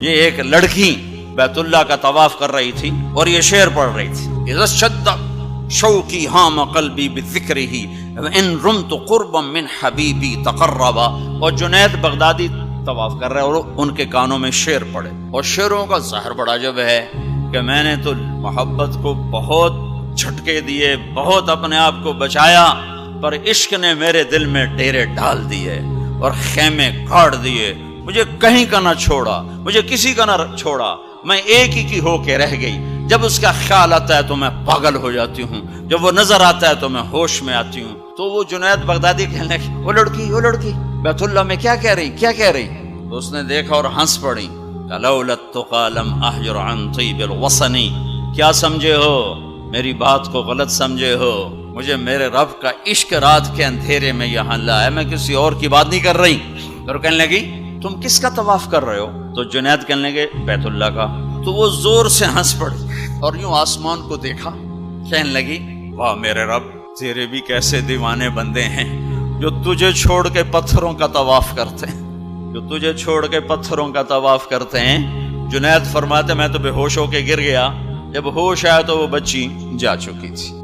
یہ ایک لڑکی بیت اللہ کا طواف کر رہی تھی اور یہ شعر پڑھ رہی تھی، اذا اشتد شوقی ہام قلبی بذکرہ وان رمت قربا من حبیبی تقربا۔ اور جنید بغدادی طواف کر رہے اور ان کے کانوں میں شعر پڑے، اور شعروں کا ظاہر بڑا عجب ہے کہ میں نے تو محبت کو بہت جھٹکے دیے، بہت اپنے آپ کو بچایا، پر عشق نے میرے دل میں ڈیرے ڈال دیے اور خیمے گاڑ دیے، مجھے کہیں کا نہ چھوڑا، مجھے کسی کا نہ چھوڑا، میں ایک ہی کی ہو کے رہ گئی۔ جب اس کا خیال آتا ہے تو میں پاگل ہو جاتی ہوں، جب وہ نظر آتا ہے تو میں ہوش میں آتی ہوں۔ تو وہ جنید بغدادی کہنے لگی، وہ لڑکی بیت اللہ میں کیا کہہ رہی؟ تو اس نے دیکھا اور ہنس پڑی، لولا التقى لم احجر عن طیب الوطن۔ کیا سمجھے ہو؟ میری بات کو غلط سمجھے ہو، مجھے میرے رب کا عشق رات کے اندھیرے میں یہاں لایا، میں کسی اور کی بات نہیں کر رہی۔ تو کہنے لگی تم کس کا طواف کر رہے ہو؟ تو جنید کہنے لگے بیت اللہ کا۔ تو وہ زور سے ہنس پڑی اور یوں آسمان کو دیکھا، کہنے لگی واہ میرے رب، تیرے بھی کیسے دیوانے بندے ہیں جو تجھے چھوڑ کے پتھروں کا طواف کرتے ہیں، جنید فرماتے میں تو بے ہوش ہو کے گر گیا، جب ہوش آیا تو وہ بچی جا چکی تھی۔